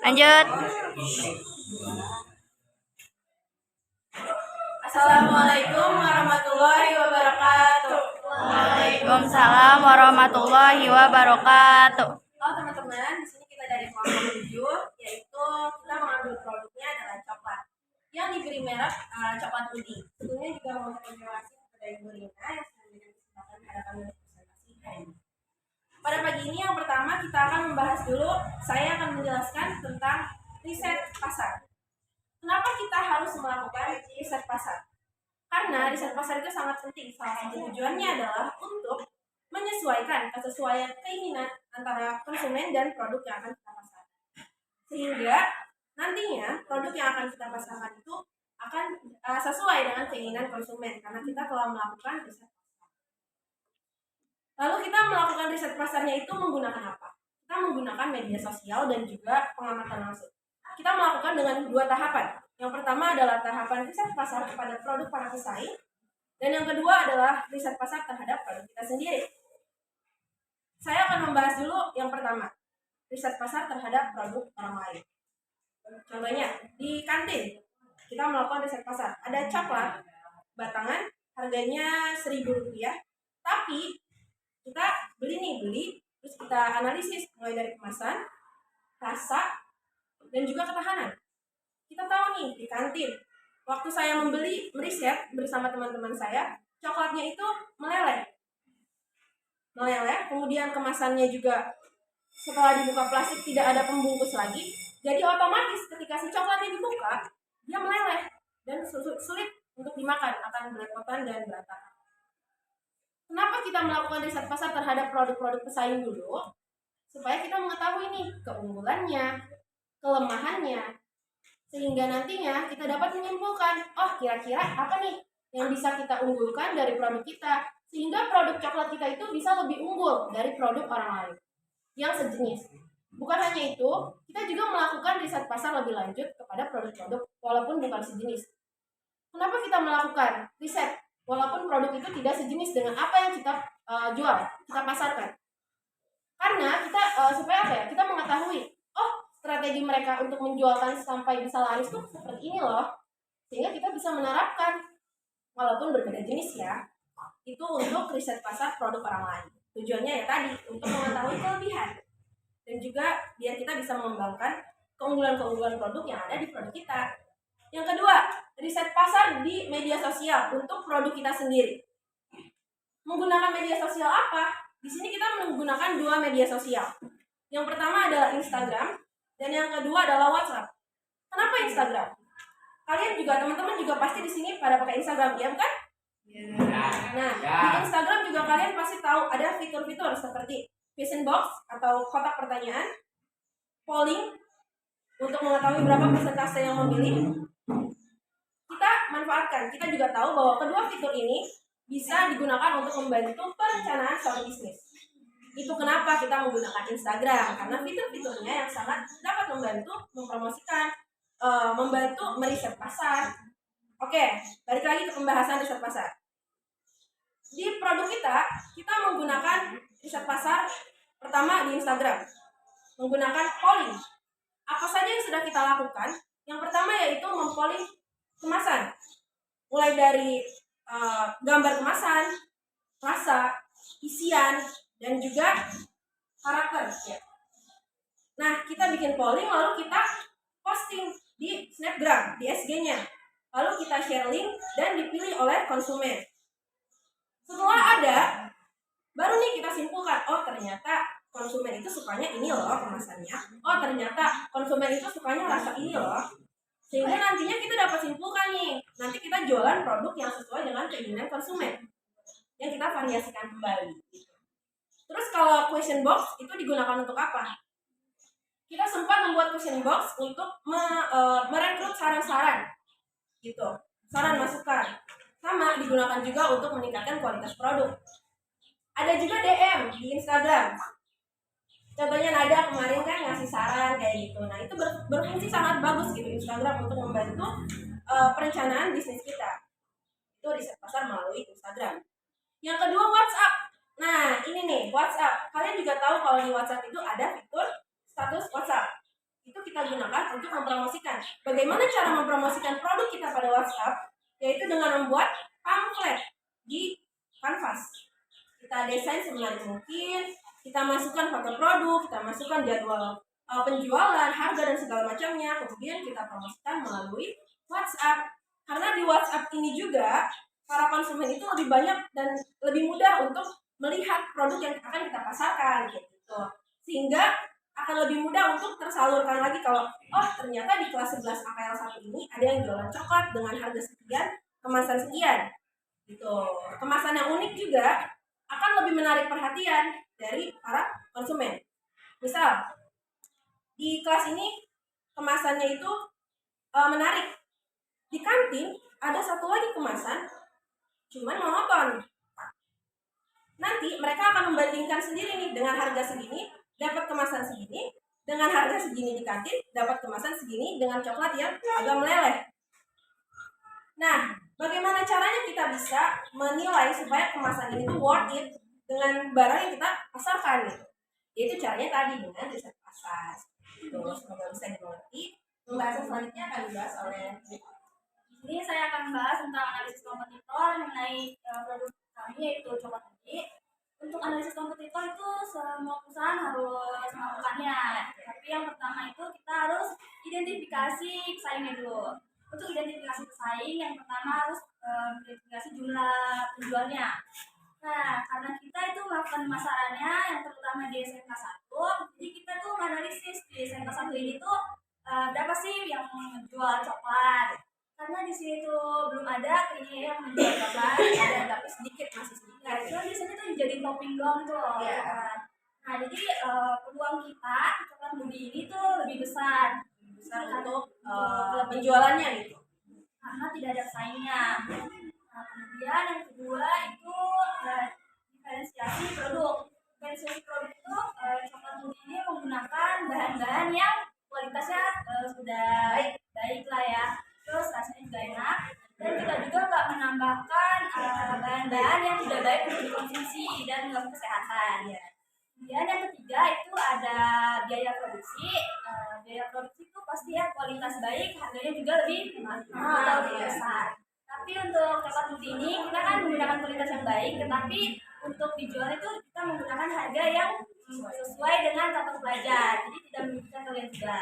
Lanjut. Assalamualaikum warahmatullahi wabarakatuh. Waalaikumsalam warahmatullahi wabarakatuh. Halo teman-teman, di sini kita dari kelompok 7, yaitu kita mengambil produknya adalah coklat yang diberi merek coklat puding. Sebelumnya juga mengucapkan terima kasih kepada Ibu Rina yang sudah memberikan kesempatan kepada kami untuk presentasi hari ini. Pada pagi ini yang pertama kita akan membahas dulu, saya akan menjelaskan tentang riset pasar. Kenapa kita harus melakukan riset pasar? Karena riset pasar itu sangat penting. Salah satu tujuannya adalah untuk menyesuaikan kesesuaian keinginan antara konsumen dan produk yang akan kita pasarkan. Sehingga nantinya produk yang akan kita pasarkan itu akan sesuai dengan keinginan konsumen karena kita telah melakukan riset pasar. Lalu kita melakukan riset pasarnya itu menggunakan apa? Kita menggunakan media sosial dan juga pengamatan langsung. Kita melakukan dengan dua tahapan. Yang pertama adalah tahapan riset pasar kepada produk para pesaing, dan yang kedua adalah riset pasar terhadap produk kita sendiri. Saya akan membahas dulu yang pertama, riset pasar terhadap produk orang lain. Contohnya, di kantin, kita melakukan riset pasar. Ada coklat batangan, harganya Rp1.000, tapi kita beli, terus kita analisis mulai dari kemasan, rasa, dan juga ketahanan. Kita tahu nih di kantin, waktu saya meriset bersama teman-teman saya, coklatnya itu meleleh, kemudian kemasannya juga setelah dibuka plastik tidak ada pembungkus lagi, jadi otomatis ketika si coklatnya dibuka, dia meleleh dan sulit untuk dimakan, akan belepotan dan berantakan. Kenapa kita melakukan riset pasar terhadap produk-produk pesaing dulu? Supaya kita mengetahui nih keunggulannya, kelemahannya, sehingga nantinya kita dapat menyimpulkan, oh kira-kira apa nih yang bisa kita unggulkan dari produk kita, sehingga produk coklat kita itu bisa lebih unggul dari produk orang lain yang sejenis. Bukan hanya itu, kita juga melakukan riset pasar lebih lanjut kepada produk-produk walaupun bukan sejenis. Kenapa kita melakukan riset walaupun produk itu tidak sejenis dengan apa yang kita jual, kita pasarkan? Karena kita supaya apa ya? Kita mengetahui, oh strategi mereka untuk menjualkan sampai bisa laris tuh seperti ini loh, sehingga kita bisa menerapkan walaupun berbeda jenis ya, itu untuk riset pasar produk orang lain. Tujuannya ya tadi untuk mengetahui kelebihan dan juga biar kita bisa mengembangkan keunggulan-keunggulan produk yang ada di produk kita. Yang kedua, riset pasar di media sosial untuk produk kita sendiri. Menggunakan media sosial apa? Di sini kita menggunakan dua media sosial. Yang pertama adalah Instagram, dan yang kedua adalah WhatsApp. Kenapa Instagram? Kalian juga, teman-teman juga pasti di sini pada pakai Instagram, ya bukan? Nah, di Instagram juga kalian pasti tahu ada fitur-fitur seperti question box atau kotak pertanyaan, polling untuk mengetahui berapa persentase yang memilih. Kita manfaatkan. Kita juga tahu bahwa kedua fitur ini bisa digunakan untuk membantu perencanaan suatu bisnis. Itu kenapa kita menggunakan Instagram, karena fitur-fiturnya yang sangat dapat membantu mempromosikan, membantu meriset pasar. Oke, balik lagi ke pembahasan riset pasar. Di produk kita menggunakan riset pasar pertama di Instagram, menggunakan polling. Apa saja yang sudah kita lakukan? Yang pertama yaitu mempolling kemasan, mulai dari gambar kemasan, rasa, isian, dan juga karakter ya. Nah, kita bikin polling lalu kita posting di Snapgram, di SG-nya. Lalu kita share link dan dipilih oleh konsumen. Setelah ada, baru nih kita simpulkan, oh ternyata konsumen itu sukanya ini loh kemasannya. Oh ternyata konsumen itu sukanya rasa ini loh. Sehingga nantinya kita dapat simpulkan nih, nanti kita jualan produk yang sesuai dengan keinginan konsumen, yang kita variasikan kembali. Terus kalau question box itu digunakan untuk apa? Kita sempat membuat question box untuk merekrut saran-saran, gitu, saran masukan. Sama digunakan juga untuk meningkatkan kualitas produk. Ada juga DM di Instagram. Contohnya Nada kemarin kan ngasih saran kayak gitu. Nah itu berfungsi sangat bagus gitu Instagram untuk membantu perencanaan bisnis kita. Itu riset pasar melalui Instagram. Yang kedua WhatsApp. Nah ini nih WhatsApp. Kalian juga tahu kalau di WhatsApp itu ada fitur status WhatsApp. Itu kita gunakan untuk mempromosikan. Bagaimana cara mempromosikan produk kita pada WhatsApp? Yaitu dengan membuat pamflet di kanvas. Kita desain semenarik mungkin, kita masukkan foto produk, kita masukkan jadwal penjualan, harga dan segala macamnya. Kemudian kita promosikan melalui WhatsApp. Karena di WhatsApp ini juga para konsumen itu lebih banyak dan lebih mudah untuk melihat produk yang akan kita pasarkan gitu. Sehingga akan lebih mudah untuk tersalurkan lagi kalau ternyata di kelas 11 AKL 1 ini ada yang jualan coklat dengan harga sekian, kemasan sekian. Gitu. Kemasan yang unik juga akan lebih menarik perhatian dari para konsumen. Misal di kelas ini kemasannya itu menarik. Di kantin ada satu lagi kemasan cuman monoton. Nanti mereka akan membandingkan sendiri nih, dengan harga segini dapat kemasan segini, dengan harga segini di kantin dapat kemasan segini dengan coklat yang agak meleleh. Nah, bagaimana caranya kita bisa menilai supaya kemasan ini tuh worth it dengan barang yang kita pasarkan gitu. Yaitu caranya tadi dengan riset pasar. Semoga bisa dimengerti. Pembahasan selanjutnya akan dibahas oleh Ini saya akan bahas tentang analisis kompetitor mengenai produk kami yaitu coklat Mundi. Untuk analisis kompetitor itu semua perusahaan harus melakukannya. Tapi yang pertama itu kita harus identifikasi pesaingnya dulu. Untuk identifikasi pesaing yang pertama harus identifikasi jumlah penjualnya. Nah, karena kita itu melakukan pemasarannya yang terutama di SMK 1, jadi kita tuh menganalisis di SMK 1 ini tuh berapa sih yang menjual coklat. Karena di sini tuh belum ada kayaknya yang menjual coklat, ada tapi sedikit, masih sedikit. Nah, itu biasanya tuh jadi topping doang tuh. Ya. Nah, jadi peluang kita coklat Mundi ini tuh lebih besar untuk penjualannya gitu. Karena tidak ada pesaingnya. Nah, kemudian yang kedua itu diferensiasi produk. Diferensiasi produk itu coklat Mundi ini menggunakan bahan-bahan yang kualitasnya sudah baik lah ya. Terus rasanya juga enak, dan kita juga nggak menambahkan bahan-bahan yang tidak baik untuk dikonsumsi dan mengganggu kesehatan. Kemudian yang ketiga itu ada biaya produksi. Biaya produksi itu pasti ya kualitas baik, harganya juga lebih mahal, lebih besar. Tapi untuk coklat Mundi ini kita kan menggunakan kualitas yang baik, tetapi untuk dijual itu kita menggunakan harga yang sesuai dengan kantong pelajar, jadi tidak merugikan kalian juga.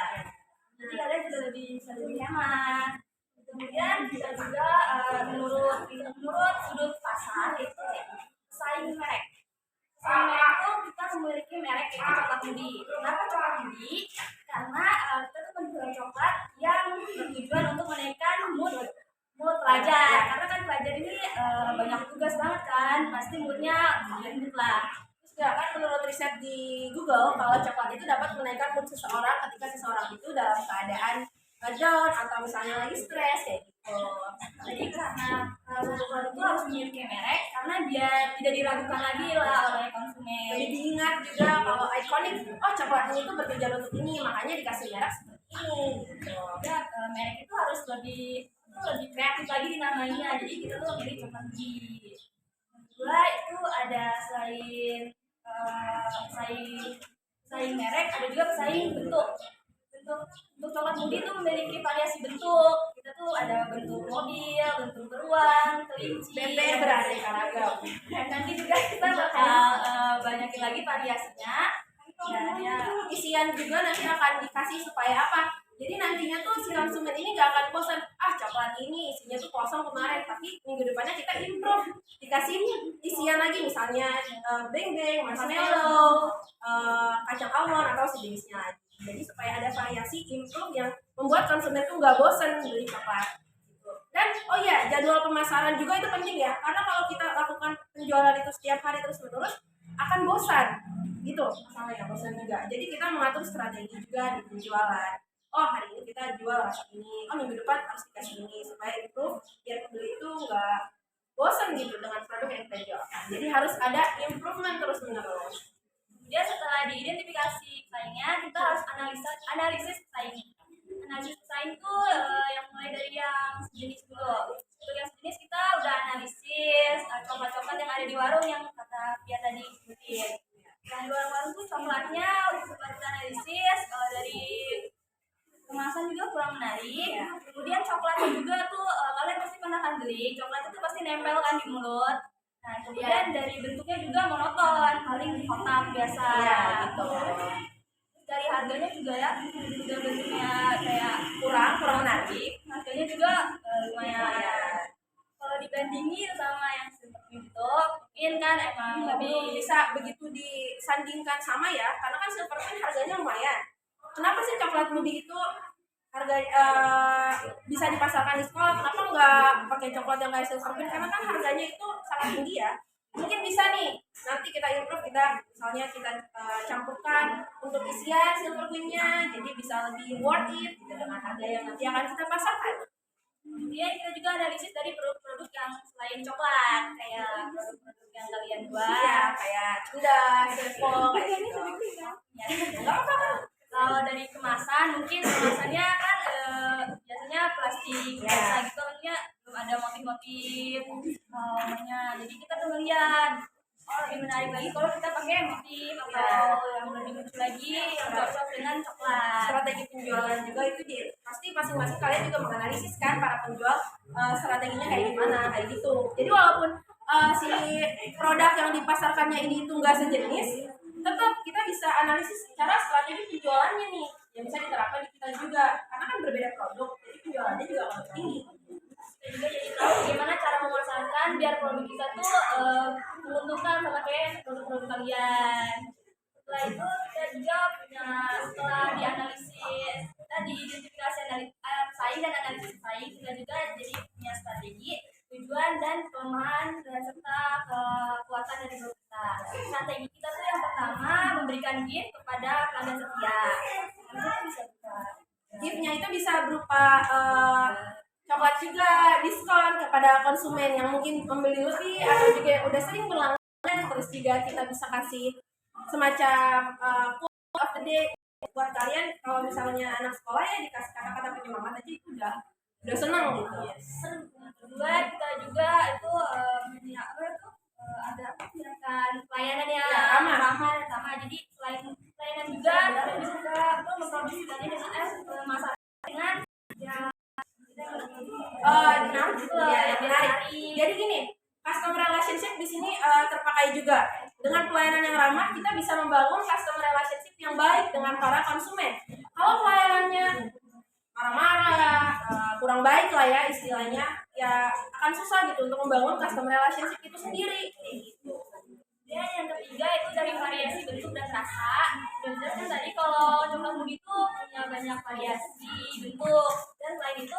Jadi kalian juga bisa lebih hemat. Kemudian kita juga menurut sudut pasar itu saing merek. Saing merek itu kita memiliki merek yaitu coklat Mundi. Kenapa coklat Mundi? Karena kita tuh menjual coklat yang bertujuan untuk menaikkan mood pelajar. Karena kan pelajar ini banyak tugas banget kan, pasti moodnya mood lah. Terus juga kan menurut riset di Google kalau coklat itu dapat menaikkan mood seseorang ketika seseorang itu dalam keadaan down atau misalnya lagi stres kayak gitu. Jadi karena suatu produk itu harus memiliki merek karena biar tidak diragukan lagi lah oleh konsumen. Lebih diingat juga kalau ikonik, coklat ini tuh bertujuan untuk ini, makanya dikasih merek seperti ini. Gitu. Ya, merek itu harus lebih kreatif lagi di namanya. Jadi kita tuh pilih coklat Mundi. Kedua itu ada selain pesaing merek, ada juga pesaing bentuk. Untuk coklat Mundi itu memiliki variasi bentuk. Kita tuh ada bentuk mobil, bentuk beruang, kelinci, beraneka ragam. Dan nanti juga kita bakal banyakin lagi variasinya. Dan ya, isian juga nanti akan dikasih supaya apa? Jadi nantinya tuh si konsumen ini gak akan bosan, coklat ini isinya tuh kosong kemarin, tapi minggu depannya kita improve, dikasih isian lagi misalnya beng-beng, marshmallow, kacang almond atau sejenisnya lagi. Jadi supaya ada variasi improve yang membuat konsumen tuh nggak bosan beli coklat. Dan jadwal pemasaran juga itu penting ya, karena kalau kita lakukan penjualan itu setiap hari terus menerus akan bosan, gitu masalahnya, bosan juga. Jadi kita mengatur strategi juga di penjualan. Hari ini kita jual rasa ini, minggu depan harus dikasih ini supaya improve biar pembeli itu nggak bosan gitu dengan produk yang kita jualkan. Jadi harus ada improvement terus menerus. Kemudian setelah diidentifikasi pesaingnya, kita harus analisis pesaing. Analisis pesaing itu yang mulai dari yang sejenis dulu. Untuk yang sejenis kita udah analisis coklat-coklat yang ada di warung yang kata Pia tadi sebutin. Yang di warung-warung tuh coklatnya setelah kita analisis dari menarik. Kemudian coklatnya juga tuh kalian pasti pernah kan beli coklat itu pasti nempel kan di mulut. Nah kemudian dari bentuknya juga monoton, paling kotak biasa. Iya, gitu. Dari harganya juga ya, juga bentuknya kayak kurang menarik. harganya juga lumayan. Kalau dibandingin sama yang seperti itu, mungkin kan emang Belum lebih bisa begitu disandingkan sama ya, karena kan silver queen harganya lumayan. Kenapa sih coklat Ruby itu harga bisa dipasarkan di sekolah? Kenapa nggak pakai coklat yang kayak silver queen? Karena kan harganya itu sangat tinggi ya. Mungkin bisa nih nanti kita improve, kita misalnya kita campurkan untuk isian silver queen-nya, jadi bisa lebih worth it gitu, dengan harga yang nanti akan kita pasarkan. Kemudian kita juga analisis dari produk-produk yang selain coklat, kayak produk-produk yang kalian Ya, buat. kayak Cunda, Sevo, kayak gitu. Ya, nggak apa-apa. Kalau dari kemasan, mungkin kemasannya kan biasanya plastik biasa gitu, maksudnya belum ada motif-motif namanya. Jadi kita tuh ngeliat, oh lebih menarik lagi kalau kita pakai motif atau yang lebih lucu lagi yang cocok dengan coklat. Strategi penjualan juga itu pasti masing-masing kalian juga menganalisis kan para penjual strateginya kayak gimana kayak gitu. Jadi walaupun si produk yang dipasarkannya ini itu enggak sejenis, tetap kita bisa analisis cara strategi penjualannya nih yang bisa diterapkan di kita juga, karena kan berbeda produk, jadi penjualannya juga akan lebih tinggi. Kita juga jadi tahu gimana cara memasarkan biar produk kita tuh menguntungkan sama kayak produk-produk kalian. Setelah itu kita juga punya, setelah dianalisis, kita diidentifikasi saing dan analisis saing, kita juga jadi punya strategi, tujuan dan kelemahan dan serta kekuatan dari produk kita. Strategi kita tuh yang pertama memberikan gift kepada pelanggan setia. Giftnya itu bisa berupa coklat juga, diskon kepada konsumen yang mungkin membeli lebih atau juga yang udah sering berlangganan. Terus juga kita bisa kasih semacam quote of the day buat kalian. Kalau misalnya anak sekolah ya dikasih kata-kata penyemangat aja itu udah senang gitu. Kedua kita juga itu ada tindakan pelayanan yang ramah dan ramah. Jadi selain pelayanan juga kita juga memproduksikannya dengan masalah dengan yang menarik. Jadi gini, customer relationship di sini terpakai juga. Dengan pelayanan yang ramah, kita bisa membangun customer relationship yang baik dengan para konsumen. Kalau pelayanannya marah-marah, kurang baik lah ya istilahnya, ya akan susah gitu untuk membangun customer relationship itu sendiri. Gitu. Dan yang ketiga itu dari variasi bentuk dan rasa. Dan kan tadi kalau coklat Mugi itu punya banyak variasi bentuk, dan selain itu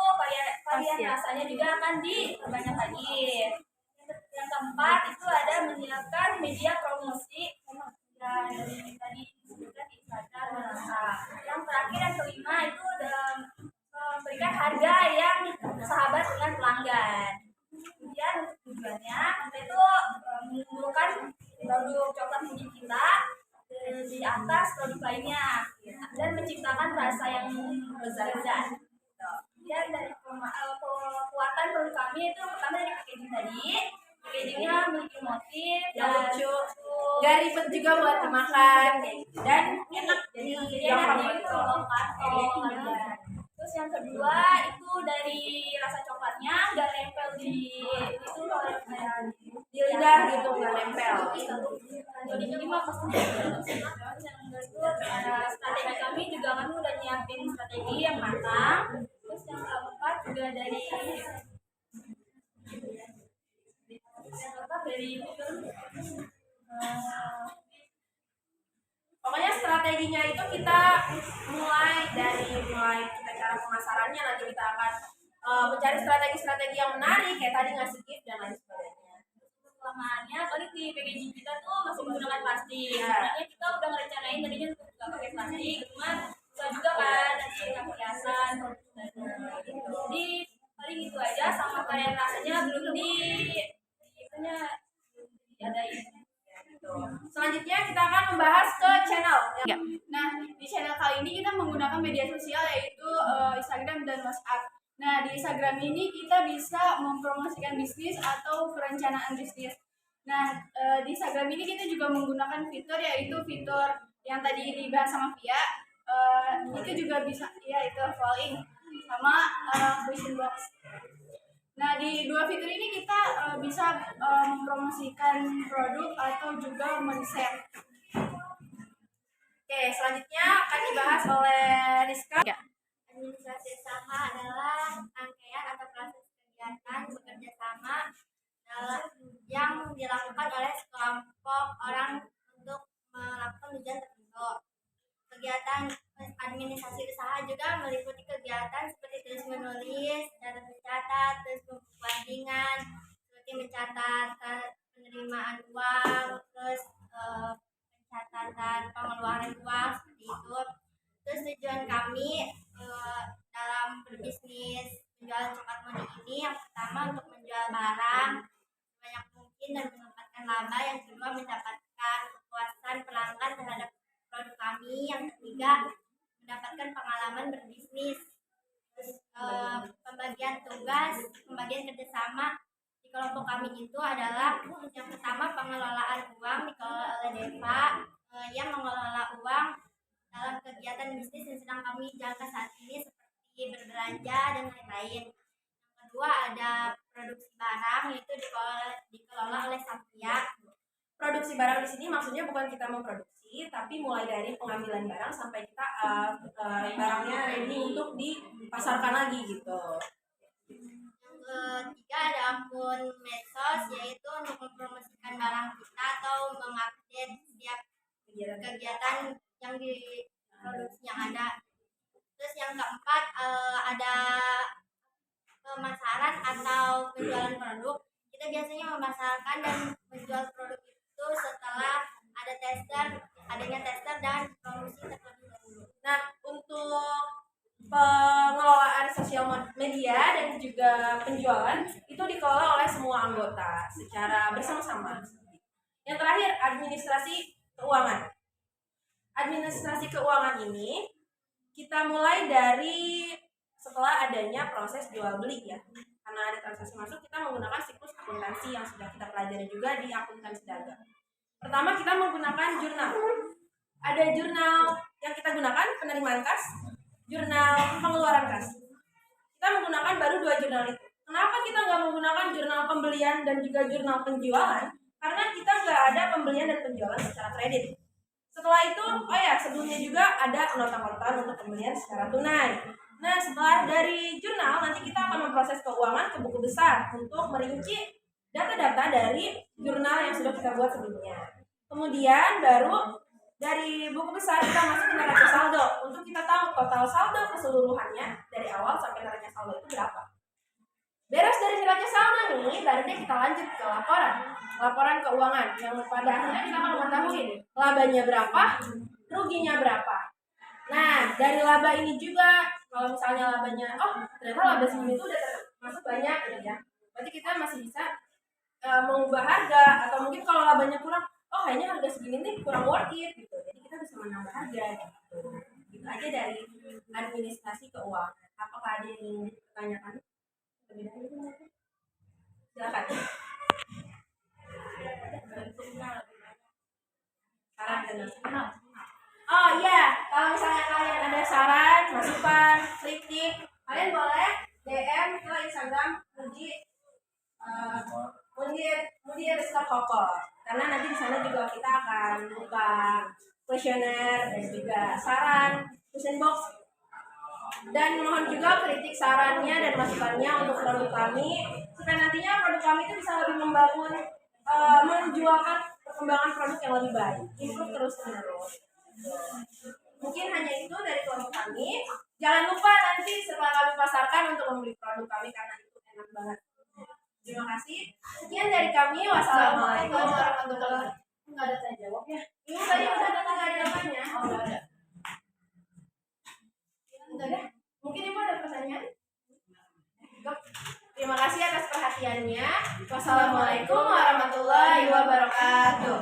varian rasanya juga akan diperbanyak lagi. Yang keempat itu ada menyiapkan media promosi dan dari tadi disebutkan di Instagram dan WhatsApp. Yang terakhir yang kelima itu memberikan harga yang sahabat dengan pelanggan. Kemudian tujuannya kita itu mengunggulkan produk coklat Mugi kita di atas produk lainnya dan menciptakan rasa yang lezat. Kemudian dari kekuatan produk kami itu pertama dari packaging tadi. Packagingnya memiliki motif yang dan lucu, gak ribet juga buat dimakan dan enak, jadi gampang itu Terus yang kedua itu dari rasa coklatnya nggak nempel di itu kayak di lidah gitu, nggak nempel. Jadi ini mah pasti yang kedua strategi kami juga kami udah nyiapin strategi yang matang. Terus yang keempat juga dari pokoknya strateginya itu kita mulai kita cara pemasarannya, nanti kita akan mencari strategi-strategi yang menarik kayak tadi ngasih gift dan lain sebagainya. Kelemahannya paling di packaging kita tuh masih menggunakan plastik. Sebenarnya kita udah ngerencanain tadinya untuk nggak pakai plastik, cuman bisa juga kan nanti nggak perhiasan gitu. Jadi paling itu aja, sama varian rasanya belum diadain. Selanjutnya kita akan membahas ke channel. Ya. Nah, di channel kali ini kita menggunakan media sosial yaitu Instagram dan WhatsApp. Nah, di Instagram ini kita bisa mempromosikan bisnis atau perencanaan bisnis. Nah, di Instagram ini kita juga menggunakan fitur yaitu fitur yang tadi dibahas sama Via. Itu juga bisa, ya itu following. sama question box. Nah, di dua fitur ini kita bisa mempromosikan produk atau juga men-share. Oke, selanjutnya akan dibahas oleh Rizka. Administrasi usaha adalah rangkaian atau proses kegiatan bekerja sama yang dilakukan oleh sekelompok orang untuk melakukan tujuan tertentu. Kegiatan administrasi usaha juga meliputi kegiatan seperti tulis menulis, catat mencatat, tulis perbandingan, seperti mencatat penerimaan uang, terus pencatatan pengeluaran uang seperti itu. Terus tujuan kami dalam berbisnis penjualan coklat moni ini, yang pertama untuk menjual barang sebanyak mungkin dan mendapatkan laba, yang kedua mendapatkan kepuasan pelanggan terhadap produk kami, yang ketiga mendapatkan pengalaman berbisnis. Terus pembagian tugas, pembagian kerjasama di kelompok kami itu adalah yang pertama pengelolaan uang dikelola oleh Deva yang mengelola uang dalam kegiatan bisnis yang sedang kami jalankan saat ini seperti berbelanja dan lain-lain. Yang kedua ada produksi barang, yaitu dikelola oleh Safia. Produksi barang di sini maksudnya bukan kita memproduksi, tapi mulai dari pengambilan barang sampai kita barangnya ready untuk dipasarkan lagi gitu. Yang ketiga ada akun medsos, yaitu untuk mempromosikan barang kita atau mengupdate setiap kegiatan yang diproduksinya ada. Terus yang keempat ada pemasaran atau penjualan produk. Kita biasanya memasarkan dan menjual produk itu setelah adanya tester dan promosi terlebih dahulu. Nah, untuk pengelolaan sosial media dan juga penjualan itu dikelola oleh semua anggota secara bersama-sama. Yang terakhir, administrasi keuangan. Administrasi keuangan ini kita mulai dari setelah adanya proses jual beli ya. Karena ada transaksi masuk, kita menggunakan siklus akuntansi yang sudah kita pelajari juga di akuntansi dagang. Pertama, kita menggunakan jurnal. Ada jurnal yang kita gunakan, penerimaan kas, jurnal pengeluaran kas. Kita menggunakan baru 2 jurnal itu. Kenapa kita nggak menggunakan jurnal pembelian dan juga jurnal penjualan? Karena kita nggak ada pembelian dan penjualan secara kredit. Setelah itu, sebelumnya juga ada nota-nota untuk pembelian secara tunai. Nah, setelah dari jurnal, nanti kita akan memproses keuangan ke buku besar untuk merinci data-data dari jurnal yang sudah kita buat sebelumnya. Kemudian baru dari buku besar kita masuk ke neraca saldo untuk kita tahu total saldo keseluruhannya dari awal sampai neraca saldo itu berapa. Beres dari neraca saldo nih, baru deh kita lanjut ke laporan keuangan yang pada akhirnya kita akan mengetahui labanya berapa, ruginya berapa. Nah, dari laba ini juga kalau misalnya labanya, ternyata laba segini itu udah termasuk banyak gitu ya. Berarti kita masih bisa mengubah harga, atau mungkin kalau labanya kurang, kayaknya harga segini nih kurang worth it gitu. Jadi kita bisa menambah harga gitu. Itu aja dari administrasi keuangan. Apakah ada yang ingin ditanyakan? Silakan. Saran dan oh iya, kalau misalnya kalian ada saran, masukan, kritik, kalian boleh DM ke Instagram Mudi Rizka Koko. Karena nanti di sana juga kita akan buka kuesioner dan juga saran, question box. Dan mohon juga kritik sarannya dan masukannya untuk produk kami, supaya nantinya produk kami itu bisa lebih membangun, menjualkan perkembangan produk yang lebih baik, improve terus menerus. Mungkin hanya itu dari kelompok kami. Jangan lupa nanti setelah kami pasarkan untuk membeli produk kami karena itu enak banget. Terima kasih. Sekian dari kami. Wassalamualaikum warahmatullahi wabarakatuh. Enggak ada tanya jawab ya? Ibu tadi udah ada tanya jawabannya? Oh, enggak ada. Enggak ada. Mungkin Ibu ada pertanyaan? Terima kasih atas perhatiannya. Wassalamualaikum warahmatullahi wabarakatuh.